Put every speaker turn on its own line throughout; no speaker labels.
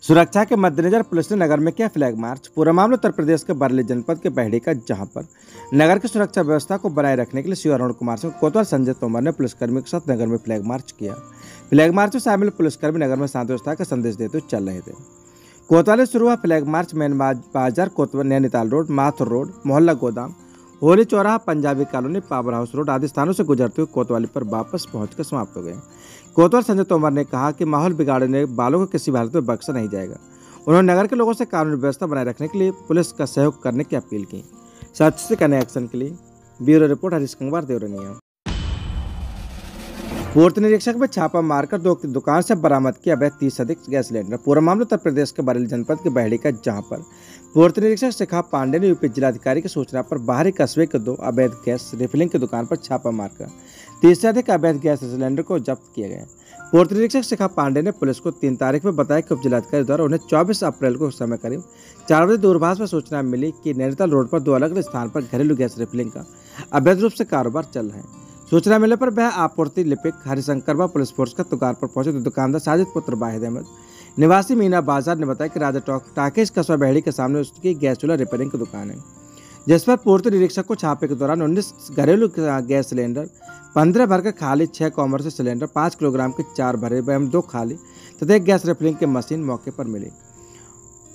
सुरक्षा के मद्देनजर पुलिस ने नगर में किया फ्लैग मार्च। पूरा मामला उत्तर प्रदेश के बरेली जनपद के बहेड़ी का, जहां पर नगर की सुरक्षा व्यवस्था को बनाए रखने के लिए सीओ अरुण कुमार सिंह कोतवाल संजय तोमर ने पुलिसकर्मियों के साथ नगर में फ्लैग मार्च किया। फ्लैग मार्च में शामिल पुलिसकर्मी नगर में शांति व्यवस्था का संदेश देते हुए चल रहे थे। कोतवाल से शुरू हुआ फ्लैग मार्च मैन बाजार, कोतवाल, नैनीताल रोड, माथुर रोड, मोहल्ला गोदाम, होली चौराहा, Punjabi colony, power house road आदि स्थानों से गुजरते हुए कोतवाली पर वापस पहुंचकर समाप्त हो गए। कोतवाल संजय तोमर ने कहा कि माहौल बिगाड़ने वालों को किसी भी हालत में बख्शा नहीं जाएगा। उन्होंने नगर के लोगों से कानून व्यवस्था बनाए रखने के लिए पुलिस का सहयोग करने की अपील की। सच से कनेक्शन के लिए ब्यूरो रिपोर्ट हरीश कंगवार, देवरनिया। पूर्त निरीक्षक में छापा मारकर दो दुकान से बरामद किया अवैध 30 से अधिक गैस सिलेंडर। पूरा मामला उत्तर प्रदेश के बरेली जनपद के बहेड़ी का, जहां पर पूर्त निरीक्षक शिखा पांडे ने यूपी जिलाधिकारी की सूचना पर बाहरी कस्बे के 2 अवैध गैस रिफिलिंग की दुकान पर छापा मारकर 30 से अधिक अवैध गैस सिलेंडर को जब्त किया गया। पूर्त निरीक्षक शिखा पांडे ने पुलिस को 3 तारीख में बताया कि उप जिलाधिकारी द्वारा उन्हें 24 अप्रैल को समय करीब 4 बजे दूरभाष पर सूचना मिली कि नैनीताल रोड पर 2 अलग अलग स्थान पर घरेलू गैस रिफिलिंग का अवैध रूप से कारोबार चल रहा है। सूचना मिलने पर वह आपूर्ति लिपिक हरिशंकर पुलिस फोर्स का दुकान पर पहुंचे तो दुकानदार साजिद पुत्र वाहिद अहमद निवासी मीना बाजार ने बताया कि राजा टाकेश कस्बा बहेड़ी के सामने उसकी गैस चूल्हा रिपेयरिंग की दुकान है, जिस पर पूर्त निरीक्षक को छापे के दौरान 19 घरेलू गैस सिलेंडर, 15 भरकर खाली, 6 कॉमर्शियल सिलेंडर, 5 किलोग्राम के 4 भरे एवं 2 खाली तथा एक गैस रिफिलिंग की मशीन मौके पर मिली।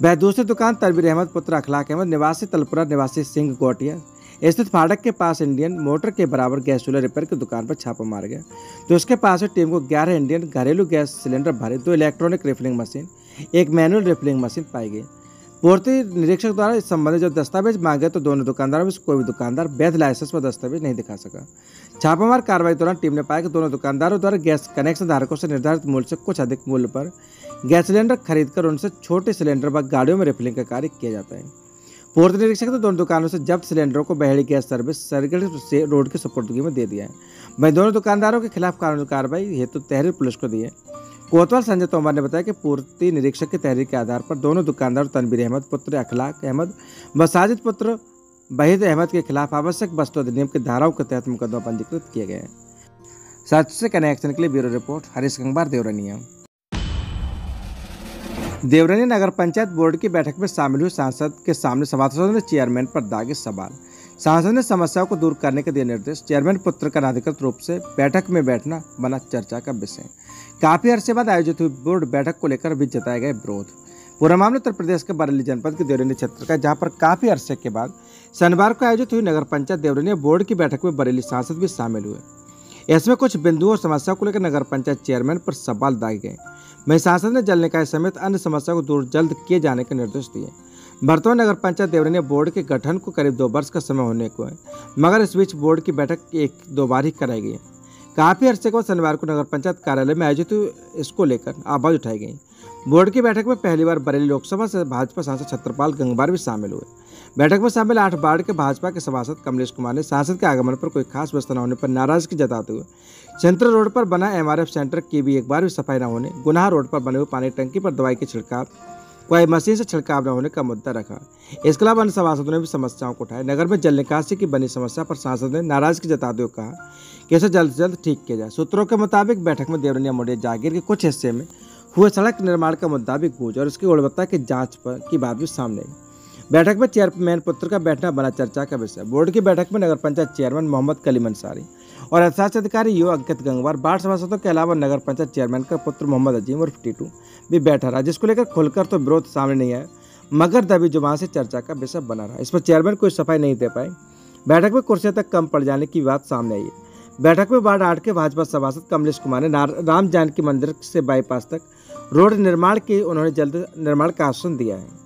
वह दूसरी दुकान तनवीर अहमद पुत्र अखलाक अहमद निवासी तलपुरा निवासी सिंह गोटिया स्थित फाटक के पास इंडियन मोटर के बराबर गैस चूल्हा रिपेयर की दुकान पर छापा मार गया, तो उसके पास से टीम को 11 इंडियन घरेलू गैस सिलेंडर भरे, 2 electronic refilling machine, 1 manual refilling machine पाई गई। पूर्ति निरीक्षक द्वारा इस संबंधित जब दस्तावेज मांगे तो दोनों दुकानदारों में से कोई भी दुकानदार वैध लाइसेंस व दस्तावेज नहीं दिखा सका। छापामार कार्रवाई के दौरान टीम ने पाया कि दोनों दुकानदारों द्वारा गैस कनेक्शन धारकों से निर्धारित मूल्य से कुछ अधिक मूल्य पर गैस सिलेंडर खरीदकर उनसे छोटे सिलेंडर व गाड़ियों में रिफिलिंग का कार्य किया जाता है। पूर्त निरीक्षक ने दोनों दुकानों से जब्त सिलेंडरों को बहेड़ी गैस सर्विस सर्किट से रोड की सुपुर्दगी में दे दिया है। वहीं दोनों दुकानदारों के खिलाफ कानूनी कार्रवाई हेतु तहरीर पुलिस को दी है। कोतवाल संजय तोमर ने बताया कि पूर्ति निरीक्षक की तहरीर के आधार पर दोनों दुकानदार तनवीर अहमद पुत्र अखलाक अहमद व साजिद पुत्र वाहिद अहमद के खिलाफ आवश्यक वस्तु अधिनियम की धाराओं के तहत मुकदमा पंजीकृत किए गए हैं। सच से कनेक्शन के लिए ब्यूरो रिपोर्ट हरीश कंगवार, देवरनिया। देवरनिया नगर पंचायत बोर्ड की बैठक में शामिल हुए सांसद के सामने सभासदों ने चेयरमैन पर दागे सवाल। सांसद ने समस्याओं को दूर करने के दिए निर्देश। चेयरमैन पुत्र का अनाधिकृत रूप से बैठक में बैठना बना चर्चा का विषय। काफी अरसे बाद आयोजित हुई बोर्ड बैठक को लेकर भी जताए गए विरोध। पूरा मामला उत्तर प्रदेश के बरेली जनपद के देवरनिया क्षेत्र का, जहां पर काफी अरसे के बाद शनिवार को आयोजित हुई नगर पंचायत देवरनिया बोर्ड की बैठक में बरेली सांसद भी शामिल हुए। इसमें कुछ बिंदुओं और समस्याओं को लेकर नगर पंचायत चेयरमैन पर सवाल दागे गए। वहीं सांसद ने जल निकाय समेत अन्य समस्याओं को दूर जल्द किए जाने के निर्देश दिए। वर्तमान नगर पंचायत देवरनिया बोर्ड के गठन को करीब 2 वर्ष का समय होने को है, मगर इस बीच बोर्ड की बैठक 1-2 बार ही कराई गई। काफी अरसे के बाद शनिवार को नगर पंचायत कार्यालय में आयोजित इसको लेकर आवाज उठाई गई। बोर्ड की बैठक में पहली बार बरेली लोकसभा से भाजपा सांसद छत्रपाल गंगवार भी शामिल हुए। बैठक में शामिल 8 वार्ड के भाजपा के सभासद कमलेश कुमार ने सांसद के आगमन पर कोई खास व्यवस्था न होने पर नाराजगी जताते हुए सेंट्रल रोड पर बना MRF सेंटर की भी एक बार भी सफाई न होने, गुनाह रोड पर बने हुए पानी टंकी पर दवाई के छिड़काव, कोई मशीन से छिड़काव न होने का मुद्दा रखा। इसके अलावा अन्य सभासदों ने भी समस्याओं को उठाया। नगर में जल निकासी की बनी समस्या पर सांसद ने नाराजगी जताते हुए कहा कि इसे जल्द से जल्द ठीक किया जाए। सूत्रों के मुताबिक बैठक में देवरनिया मोड़िया जागीर के कुछ हिस्से में हुए सड़क निर्माण का मुद्दा भी गूंजा और इसकी गुणवत्ता की जांच की बात भी सामने आई। बैठक में चेयरमैन पुत्र का बैठना बना चर्चा का विषय। बोर्ड की बैठक में नगर पंचायत चेयरमैन मोहम्मद कलीम अंसारी और अर्थशास्त्र अधिकारी यो अंकित गंगवार, वार्ड सभासदों के अलावा नगर पंचायत चेयरमैन का पुत्र मोहम्मद अजीम उर्फ टीटू भी बैठा रहा, जिसको लेकर खुलकर तो विरोध सामने नहीं आया, मगर दबी जुबान से चर्चा का विषय बना रहा। इस पर चेयरमैन कोई सफाई नहीं दे पाए। बैठक में कुर्सियां तक कम पड़ जाने की बात सामने आई है। बैठक में वार्ड 8 के भाजपा सभासद कमलेश कुमार ने राम जानकी मंदिर से बाईपास तक रोड निर्माण की उन्होंने जल्द निर्माण का आश्वासन दिया है।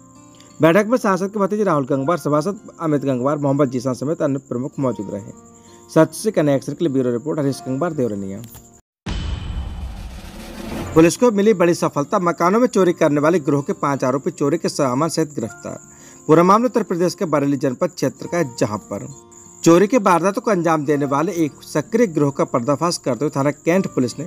बैठक में सांसद के भतीजे राहुल गंगवार, सभासद अमित गंगवार, मोहम्मद जीसा समेत अन्य प्रमुख मौजूद रहे। सच से कनेक्शन के लिए bureau report Harish Kangwar, Devarnia. Police को मिली बड़ी सफलता। मकानों में चोरी करने वाले गिरोह के 5 आरोपी चोरी के सामान सहित गिरफ्तार। पूरा मामला उत्तर प्रदेश के बरेली जनपद क्षेत्र का है, जहां पर चोरी के वारदातों को अंजाम देने वाले एक सक्रिय गिरोह का पर्दाफाश करते हुए थाना कैंट पुलिस ने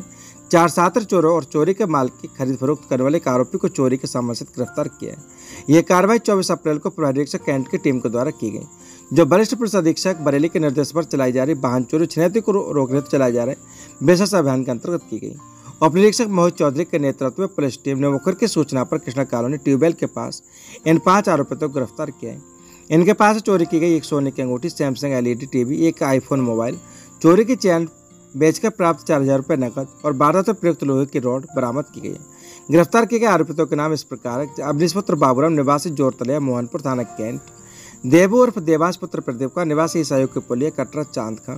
4 छात्र चोरों और चोरी के माल की खरीद फरोख्त करने वाले एक आरोपी को चोरी के सामान सहित गिरफ्तार किया है। यह कार्रवाई 24 अप्रैल को प्रभारी निरीक्षक कैंट की टीम के द्वारा की गई, जो वरिष्ठ पुलिस अधीक्षक बरेली के निर्देश पर चलाई जा रही वाहन चोरी छिनैती को रोकने हेतु चलाए जा रहे विशेष अभियान के अंतर्गत की गई। उपनिरीक्षक मोहित चौधरी के नेतृत्व में पुलिस टीम ने मुखर की सूचना पर कृष्णा कॉलोनी ट्यूबवेल के पास इन 5 आरोपियों को गिरफ्तार किया है। इनके पास चोरी की गई एक सोने की अंगूठी, सैमसंग LED टीवी, एक आईफोन मोबाइल, चोरी की चैन बेचकर प्राप्त 4000 रुपये नकद और 12 से प्रयुक्त लोहे की रॉड बरामद की गई है। गिरफ्तार किए गए आरोपियों के नाम इस प्रकार है: अवनीश पुत्र बाबूराम निवासी जोरतलिया मोहनपुर थाना कैंट, देव उर्फ देवांश पुत्र प्रदीप का निवासी ईसाइयों के पुलिया कटरा चांद खां,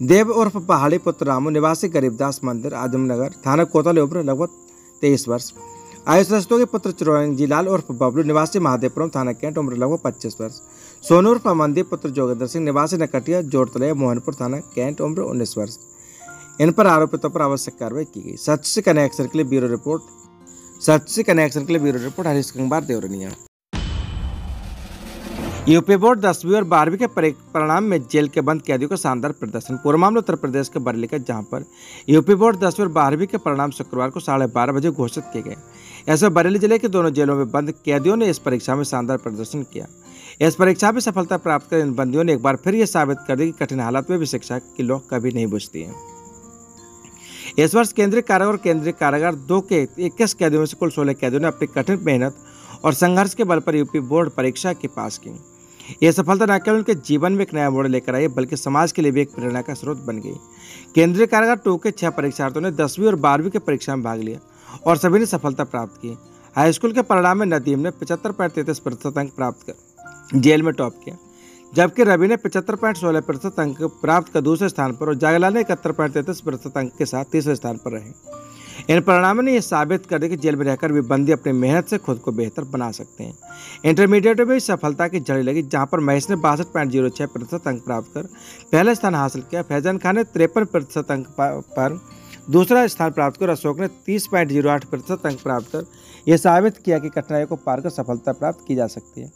देव उर्फ पहाड़ी पुत्र रामू निवासी गरीबदास मंदिर आजमनगर थाना कोतवाली उम्र लगभग 23 वर्ष, आयुष रस्तों के पुत्र चिरंजी लाल उर्फ बबलू निवासी महादेवपुरम थाना कैंट उम्र लगभग 25 वर्ष, सोनू उर्फ अमनदीप पुत्र जोगेंद्र सिंह निवासी नकटिया जोरतलिया मोहनपुर थाना कैंट उम्र 19 वर्ष। इन पर आरोपितों पर आवश्यक कार्रवाई की गई। सच से कनेक्शन के लिए bureau report Harish Kambar Deoraniya. UP board 10वीं और 12वीं के परिणाम में जेल के बंद कैदियों का शानदार प्रदर्शन। पूर्व मामला उत्तर प्रदेश के बरेली का, जहां पर यूपी बोर्ड 10वीं और 12वीं के परिणाम शुक्रवार को 12:30 बजे घोषित किए गए। ऐसे बरेली जिले के दोनों जेलों में बंद कैदियों ने इस परीक्षा में शानदार प्रदर्शन किया। इस परीक्षा में सफलता प्राप्त कर इन बंदियों ने एक बार फिर यह साबित कर दिया कि कठिन हालात में भी शिक्षा की लौ कभी नहीं बुझती है। इस वर्ष केंद्रीय कारागार और केंद्रीय कारागार 2 के 21 कैदियों में से कुल 16 कैदियों ने अपनी कठिन मेहनत और संघर्ष के बल पर यूपी बोर्ड परीक्षा के पास की। यह सफलता न केवल उनके जीवन में एक नया मोड़ लेकर आई, बल्कि समाज के लिए भी एक प्रेरणा का स्रोत बन गई। केंद्रीय कारागार 2 के 6 परीक्षार्थियों ने 10वीं और 12वीं के परीक्षा में भाग लिया और सभी ने सफलता प्राप्त की। हाईस्कूल के परिणाम में नदीम ने 75.33% अंक प्राप्त कर जेल में टॉप किया, जबकि रवि ने 75.16% अंक प्राप्त कर दूसरे स्थान पर और जागलाल ने 71.33% अंक के साथ तीसरे स्थान पर रहे। इन परिणामों ने यह साबित कर दिया कि जेल में रहकर भी बंदी अपनी मेहनत से खुद को बेहतर बना सकते हैं। इंटरमीडिएट में सफलता की झड़ी लगी, जहां पर महेश ने 62.06% अंक प्राप्त कर पहला स्थान हासिल किया। फैजान खान ने 53% अंक पर दूसरा स्थान प्राप्त कर, अशोक ने 30.08% अंक प्राप्त कर यह साबित किया कि कठिनाइयों को पार कर सफलता प्राप्त की जा सकती है।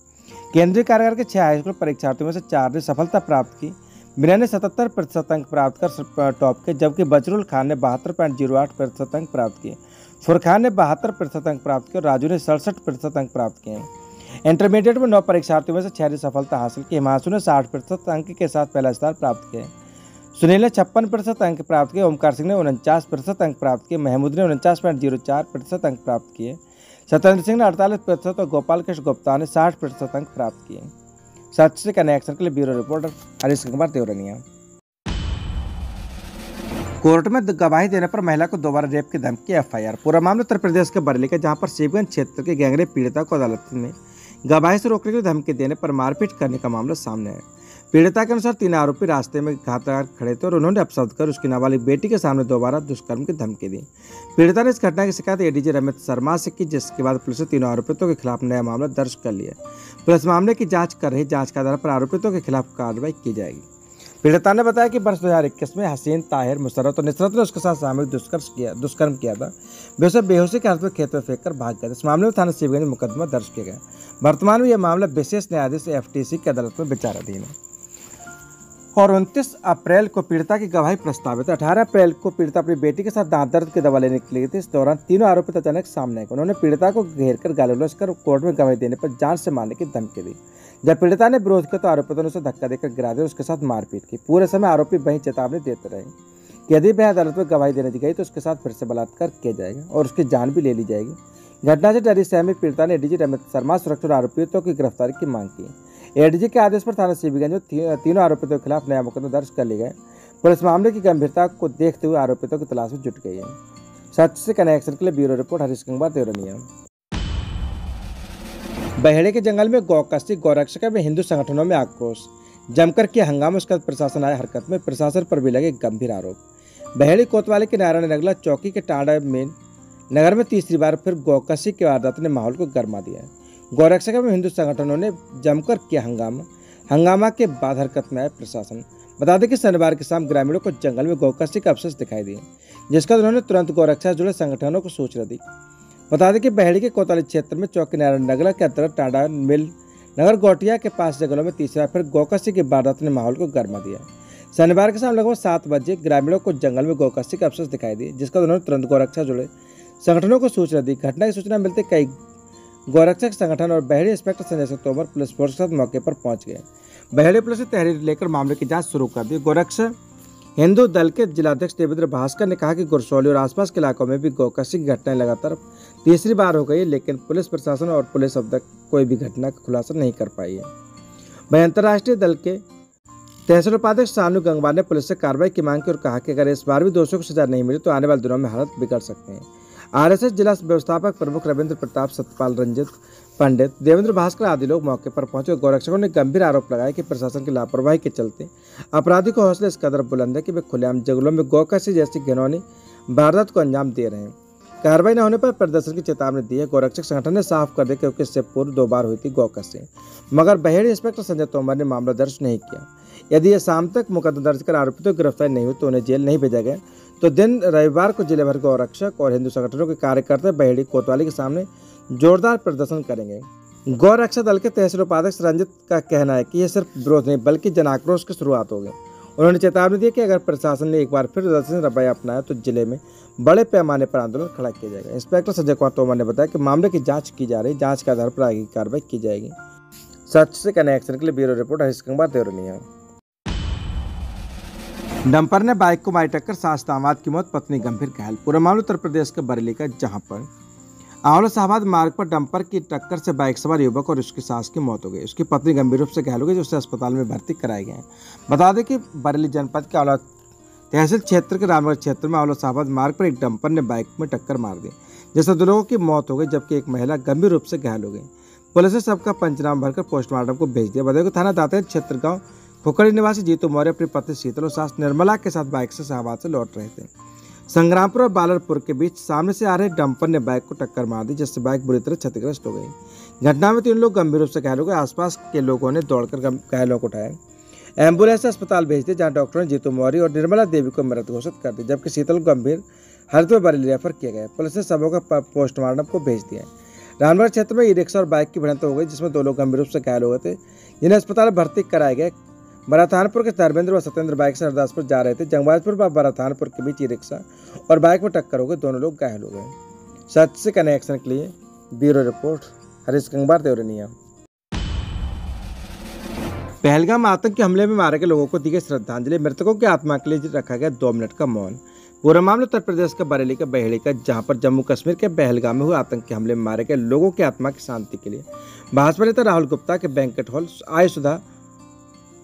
केंद्रीय कारागार के 6 हाईस्कूल परीक्षार्थियों में से 4 ने सफलता प्राप्त की। मीना ने 77% अंक प्राप्त कर टॉप किए, जबकि बजरुल खान ने 72.08% अंक प्राप्त किए। फुरखान ने 72% अंक प्राप्त किए और राजू ने 67% अंक प्राप्त किए। इंटरमीडिएट में 9 परीक्षार्थियों में से 6 ने सफलता हासिल की। हिमांशु ने 60% अंक के साथ पहला स्थान प्राप्त किया। सुनील ने 56% अंक प्राप्त किए। ओमकार सिंह ने 49% अंक प्राप्त किए। महमूद ने 49.04% अंक प्राप्त किए। सत्येंद्र सिंह ने 48% और गोपाल कृष्ण गुप्ता ने 60% अंक प्राप्त किए। सच से कनेक्शन के लिए bureau reporter Harish Kumar Deoraniya. Court में गवाही देने पर महिला को दोबारा रेप की धमकी, FIR। पूरा मामला उत्तर प्रदेश के बरेली का, जहां पर शिवगंज क्षेत्र के गैंगरेप पीड़िता को अदालत में गवाही से रोकने की धमकी देने पर मारपीट करने का मामला सामने आया। पीड़िता के अनुसार 3 आरोपी रास्ते में घात लगाकर खड़े थे और उन्होंने अपशब्द कर उसकी नाबालिग बेटी के सामने दोबारा दुष्कर्म की धमकी दी। पीड़िता ने इस घटना की शिकायत ADG रमेश शर्मा से की, जिसके बाद पुलिस ने तीनों आरोपितों के खिलाफ नया मामला दर्ज कर लिया। पुलिस मामले की जांच कर रही, जांच के आधार पर आरोपितों के खिलाफ कार्रवाई की जाएगी। पीड़िता ने बताया कि वर्ष 2021 में हसीन, ताहिर, मुशर्रत और निसरत ने उसके साथ सामूहिक दुष्कर्म किया था। वे उसे बेहोशी के हालत में खेत में फेंक कर भाग गए। इस मामले में थाना शिवगंज में मुकदमा दर्ज किया गया। वर्तमान में यह मामला विशेष न्यायाधीश FTC की अदालत में विचाराधीन है और 29 अप्रैल को पीड़िता की गवाही प्रस्तावित है। 18 अप्रैल को पीड़िता अपनी बेटी के साथ दांत दर्द की दवा लेने के लिए थी। इस दौरान तीनों आरोपी अचानक सामने आए। उन्होंने पीड़िता को घेरकर गाली गलौज कर कोर्ट में गवाही देने पर जान से मारने की धमकी दी। जब पीड़िता ने विरोध किया तो आरोपियों ने उसे धक्का देकर गिरा दिया और उसके साथ मारपीट की। पूरे समय आरोपी वहीं चेतावनी देते रहे कि यदि वह अदालत में गवाही देने गई तो उसके साथ फिर से बलात्कार किया जाएगा और उसकी जान भी ले ली जाएगी। घटना से डरी सहमी पीड़िता ने ADG रमेश शर्मा सुरक्षा और आरोपियों की गिरफ्तारी की मांग की। ADG के आदेश पर थाना शिवगंज में तीनों आरोपितों के खिलाफ नया मुकदमा दर्ज कर लिए गए। पुलिस मामले की गंभीरता को देखते हुए आरोपितों की तलाश में जुट गई है। सच से कनेक्शन के लिए ब्यूरो रिपोर्ट हरीश कुमार देवरनिया। बहेड़े के जंगल में गौकशी, गौरक्षक में हिंदू संगठनों में आक्रोश, जमकर किया हंगामा, उसका प्रशासन आया हरकत में, प्रशासन पर भी लगे गंभीर आरोप। बहेड़ी कोतवाली के नारायण नगला चौकी के टांडा में नगर में तीसरी बार फिर गौकशी की वारदात ने माहौल को गर्मा दिया है। गौरक्षक में हिंदू संगठनों ने जमकर किया हंगामा के बाद हरकत में आया प्रशासन। बता दें कि शनिवार की शाम ग्रामीणों को जंगल में गौकशी का अवशेष दिखाई दिए, जिसका उन्होंने तुरंत गौरक्षा से जुड़े संगठनों को सूचना दी। बता दें कि बहेड़ी के कोतवाली क्षेत्र में चौकी नारायण नगला के अंतर्गत टांडा मिल नगर गोटिया के पास जंगलों में तीसरा फिर गौकशी की वारदात ने माहौल को गर्मा दिया। शनिवार के शाम लगभग 7 बजे ग्रामीणों को जंगल में गौकशी का अवशेष दिखाई दिए, जिसका उन्होंने तुरंत गौरक्षा जुड़े संगठनों को सूचना दी। घटना की सूचना मिलते कई गौरक्षक संगठन और Baheri inspector Sanjay Singh Tomar police force के साथ मौके पर पहुंच गए। बहेड़ी पुलिस ने तहरीर लेकर मामले की जांच शुरू कर दी। गौरक्षक हिंदू दल के जिलाध्यक्ष देवेंद्र भास्कर ने कहा कि गुरसौली और आसपास के इलाकों में भी गौकशी की घटनाएं लगातार तीसरी बार हो गई है, लेकिन पुलिस प्रशासन और पुलिस अब तक कोई भी घटना का खुलासा नहीं कर पाई है। वहीं अंतर्राष्ट्रीय दल के तहसील उपाध्यक्ष सानू गंगवार ने पुलिस से कार्रवाई की मांग की और कहा कि अगर इस बार भी दोषियों को सजा नहीं मिली तो आने वाले दिनों में हालत बिगड़ सकते हैं। आरएसएस जिला व्यवस्थापक प्रमुख रविंद्र प्रताप, सतपाल, रंजित पंडित, देवेंद्र भास्कर आदि लोग मौके पर पहुंचे। गौरक्षकों ने गंभीर आरोप लगाया कि प्रशासन की लापरवाही के चलते अपराधी को हौसले इस कदर बुलंद है कि वे खुलेआम जंगलों में गौकशी जैसी घिनौनी वारदात को अंजाम दे रहे हैं। कार्रवाई न होने पर प्रदर्शन की चेतावनी दी है। गौरक्षक संगठन ने साफ कर दिया क्योंकि इससे पूर्व 2 बार हुई थी गौकशी, मगर बहेड़ी इंस्पेक्टर संजय तोमर ने मामला दर्ज नहीं किया। यदि ये शाम तक मुकदमा दर्ज कर आरोपितों की गिरफ्तारी नहीं हुई तो उन्हें जेल नहीं भेजा गया तो दिन रविवार को जिले भर के गौरक्षक और हिंदू संगठनों के कार्यकर्ता बहेड़ी कोतवाली के सामने जोरदार प्रदर्शन करेंगे। गौरक्षा दल के तहसील उपाध्यक्ष रंजित का कहना है कि यह सिर्फ विरोध नहीं बल्कि जन आक्रोश की शुरुआत होगी। उन्होंने चेतावनी दी कि अगर प्रशासन ने एक बार फिर प्रदर्शन रवैया अपनाया तो जिले में बड़े पैमाने पर आंदोलन खड़ा किया जाएगा। इंस्पेक्टर संजय कुमार तोमर ने बताया कि मामले की जांच की जा रही, जांच के आधार पर आगे की कार्रवाई की जाएगी। सच से कनेक्शन के लिए bureau report Harish Kambar, Deoraniya. Dumper ने बाइक को मारी टक्कर, सास दामाद की मौत, पत्नी गंभीर घायल। पूरा मामला उत्तर प्रदेश के बरेली का, जहां पर आंवला शाहबाद मार्ग पर डंपर की टक्कर से बाइक सवार युवक और उसकी सास की मौत हो गई। उसकी पत्नी गंभीर रूप से घायल हो गई, जो उसे अस्पताल में भर्ती कराए गए हैं। बता दें कि बरेली जनपद के आंवला तहसील क्षेत्र के रामनगर क्षेत्र में आंवला शाहबाद मार्ग पर एक डंपर ने बाइक में टक्कर मार दी, जिससे 2 लोगों की मौत हो गई जबकि एक महिला गंभीर रूप से घायल हो गई। पुलिस ने सबका पंचनामा भरकर पोस्टमार्टम को भेज दिया। बता दें कि थाना दातेर क्षेत्र गाँव खुकड़ी निवासी जीतू मौर्य अपनी पत्नी शीतल और सास निर्मला के साथ बाइक से शाहबाद से लौट रहे थे। संग्रामपुर और बालरपुर के बीच सामने से आ रहे डंपर ने बाइक को टक्कर मार दी, जिससे बाइक बुरी तरह क्षतिग्रस्त हो गई। घटना में 3 लोग गंभीर रूप से घायल हो गए। आसपास के लोगों ने दौड़कर घायलों को उठाया, एम्बुलेंस से अस्पताल भेज दिए, जहां डॉक्टरों ने जीतू मौर्य और निर्मला देवी को मृत घोषित कर दी, जबकि शीतल गंभीर हालत में बरेली रेफर किया गया। पुलिस ने शवों का पोस्टमार्टम को भेज दिया। रामनगर क्षेत्र में ई रिक्शा और बाइक की भिड़ंत हो गई, जिसमें 2 लोग गंभीर रूप से घायल हो गए थे, जिन्हें अस्पताल में भर्ती कराए गए। बराथानपुर के धर्मेंद्र व सत्येंद्र बाइक से हरदासपुर जा रहे थे। जंगबाजपुर व बराथानपुर के बीच ई रिक्शा और बाइक में टक्कर हो गई, दोनों लोग घायल हो गए। सच से कनेक्शन के लिए ब्यूरो रिपोर्ट हरीश कंबार, देवरनिया। पहलगाम आतंकी हमले में मारे गए लोगों को दी गई श्रद्धांजलि, मृतकों की आत्मा के लिए रखा गया 2 मिनट का मौन। पूरा मामला उत्तर प्रदेश के बरेली के बहेड़ी का, जहां पर जम्मू कश्मीर के पहलगाम में हुए आतंकी हमले में मारे गए लोगों की आत्मा की शांति के लिए भाजपा नेता राहुल गुप्ता के बैंकेट हॉल आयुषधा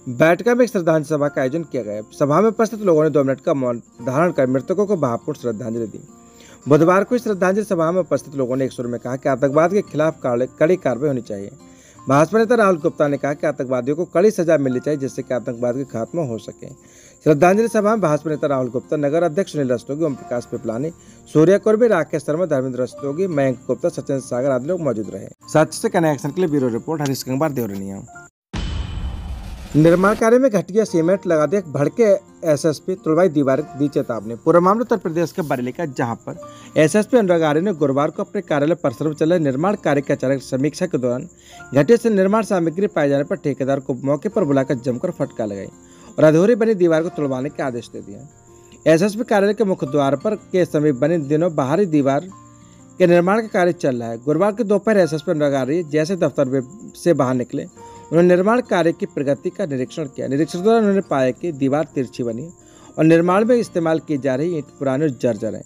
बैठका में एक श्रद्धांजलि सभा का आयोजन किया गया। सभा में उपस्थित लोगों ने 2 मिनट का मौन धारण कर मृतकों को भावपूर्ण श्रद्धांजलि दी। बुधवार को इस श्रद्धांजलि सभा में उपस्थित लोगों ने एक सुर में कहा कि आतंकवाद के खिलाफ कड़ी कार्रवाई होनी चाहिए। भाजपा नेता राहुल गुप्ता ने कहा कि आतंकवादियों को कड़ी सजा मिलनी चाहिए, जिससे कि आतंकवाद का खात्मा हो सके। श्रद्धांजलि सभा में भाजपा नेता राहुल गुप्ता, नगर अध्यक्ष सुनील रस्तोगी, ओम प्रकाश पिपलानी, सूर्या कुर्मी, राकेश शर्मा, धर्मेंद्र रस्तोगी, मयंक गुप्ता, सचिन सागर आदि लोग मौजूद रहे। सच से कनेक्शन के लिए ब्यूरो रिपोर्ट हरीश कंबार, देवरनिया। निर्माण कार्य में घटिया सीमेंट लगा दिया, भड़के एसएसपी, तुड़वाई दीवार, दी चेतावनी। पूरा मामला उत्तर प्रदेश के बरेली का, जहां पर एसएसपी अनुराग आर्य ने गुरुवार को अपने कार्यालय परिसर में चल रहे निर्माण कार्य की अचानक समीक्षा के दौरान घटिया से निर्माण सामग्री पाए जाने पर ठेकेदार को मौके पर बुलाकर जमकर फटका लगाई और अधूरी बनी दीवार को तुड़वाने के आदेश दे दिया। एसएसपी कार्यालय के मुख्य द्वार पर के समीप बने दिनों बाहरी दीवार के निर्माण का कार्य चल रहा है। गुरुवार के दोपहर एसएसपी अनुराग आर्य जैसे दफ्तर से बाहर निकले, उन्होंने निर्माण कार्य की प्रगति का निरीक्षण किया। निरीक्षण दौरान उन्होंने पाया कि दीवार तिरछी बनी और निर्माण में इस्तेमाल की जा रही ईंट पुरानी और जर्जर है।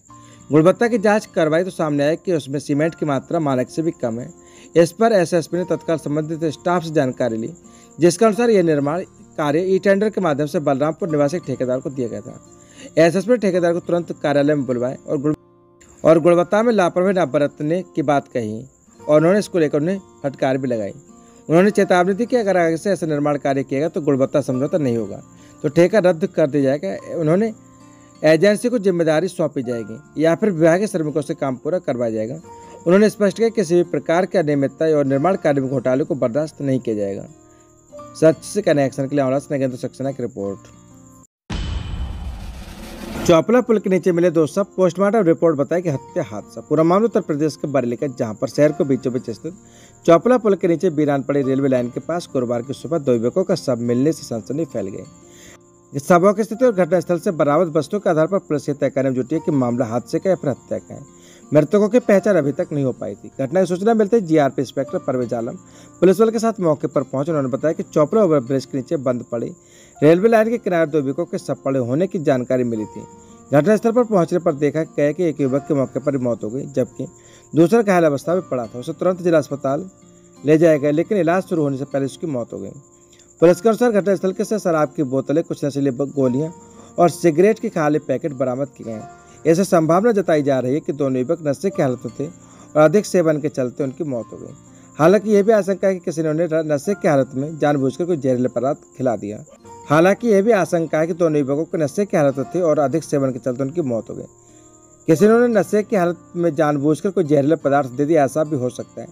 गुणवत्ता की जांच करवाई तो सामने आया कि उसमें सीमेंट की मात्रा मानक से भी कम है। इस पर एसएसपी ने तत्काल संबंधित स्टाफ से जानकारी ली, जिसके अनुसार यह निर्माण कार्य ई टेंडर के माध्यम से बलरामपुर निवासी ठेकेदार को दिया गया था। एसएसपी ने ठेकेदार को तुरंत कार्यालय में बुलवाए और गुणवत्ता में लापरवाही न बरतने की बात कही और उन्होंने इसको लेकर उन्हें फटकार भी लगाई। उन्होंने चेतावनी दी कि अगर आगे से ऐसा निर्माण कार्य किएगा तो गुणवत्ता समझौता नहीं होगा तो ठेका रद्द कर दिया जाएगा। उन्होंने एजेंसी को जिम्मेदारी सौंपी जाएगी या फिर विभागीय श्रमिकों से काम पूरा करवाया जाएगा। उन्होंने स्पष्ट किया कि किसी भी प्रकार की अनियमितता और निर्माण कार्य में घोटाले को बर्दाश्त नहीं किया जाएगा। सच से कनेक्शन के लिए आंवला से नगेंद्र सक्सेना की रिपोर्ट। चौपला पुल के नीचे मिले 2 शव, पोस्टमार्टम रिपोर्ट बताया कि हत्या हादसा। पूरा मामला उत्तर प्रदेश के बरेली का, जहां पर शहर को बीचों बीच स्थित चौपला पुल के नीचे वीरान पड़ी रेलवे लाइन के पास गुरुवार की सुबह 2 युवकों का शव मिलने से सनसनी फैल गई। शवों की स्थिति और घटनास्थल से बरामद वस्तुओं के आधार पर पुलिस ये तय करने में जुटी है कि मामला हादसे का या फिर हत्या का है। मृतकों की पहचान अभी तक नहीं हो पाई थी। घटना की सूचना मिलते ही GRP inspector Parvez Alam police बल के साथ मौके पर पहुंचे। उन्होंने बताया कि चौपला ओवरब्रिज के नीचे बंद पड़ी रेलवे लाइन के किनारे 2 युवकों के शव पड़े होने की जानकारी मिली थी। घटनास्थल पर पहुंचने पर देखा गया कि एक युवक की मौके पर ही मौत हो गई, जबकि दूसरा घायल अवस्था में पड़ा था। उसे तुरंत जिला अस्पताल ले जाया गया, लेकिन इलाज शुरू होने से पहले उसकी मौत हो गई। पुलिस के अनुसार घटनास्थल से शराब की बोतलें, कुछ नशीली गोलियां और सिगरेट के खाली पैकेट बरामद किए गए हैं। ऐसे संभावना जताई जा रही है कि दोनों युवक नशे की हालत में थे और अधिक सेवन के चलते उनकी मौत हो गई। हालांकि यह भी आशंका है कि किसी ने उन्हें नशे की हालत में जानबूझकर कोई जहरीला पदार्थ खिला दिया। हालांकि यह भी आशंका है कि दोनों युवकों को नशे की हालत में थे और अधिक सेवन के चलते उनकी मौत हो गई। किसी ने उन्हें नशे की हालत में जानबूझकर कोई जहरीला पदार्थ दे दिया, ऐसा भी हो सकता है।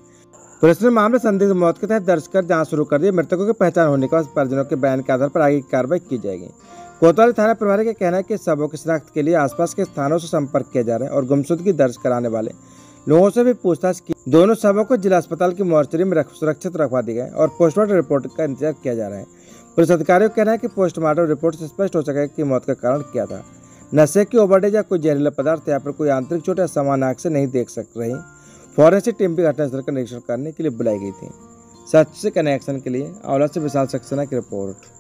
पुलिस ने मामले संदिग्ध मौत के तहत दर्ज कर जांच शुरू कर दी। मृतकों की पहचान होने के बाद परिजनों के बयान के आधार पर आगे की कार्रवाई की जाएगी। कोतवाली थाना प्रभारी का कहना है कि शवों की शिनाख्त के लिए आसपास के स्थानों से संपर्क किया जा रहा है और गुमशुदगी दर्ज कराने वाले लोगों से भी पूछताछ की। दोनों शवों को जिला अस्पताल की मोर्चरी में सुरक्षित रखवा दी गए और पोस्टमार्टम रिपोर्ट का इंतजार किया जा रहा है। पुलिस अधिकारियों का कहना है कि पोस्टमार्टम रिपोर्ट से स्पष्ट हो सकेगा कि मौत का कारण क्या था। नशे की ओवरडोज या कोई जहरीला पदार्थ या फिर कोई आंतरिक चोट या सामान्य आंख से नहीं देख सक रही। फॉरेंसिक टीम भी घटनास्थल का निरीक्षण करने के लिए बुलाई गई थी। सच से कनेक्शन के लिए आंवला से विशाल सक्सेना की रिपोर्ट।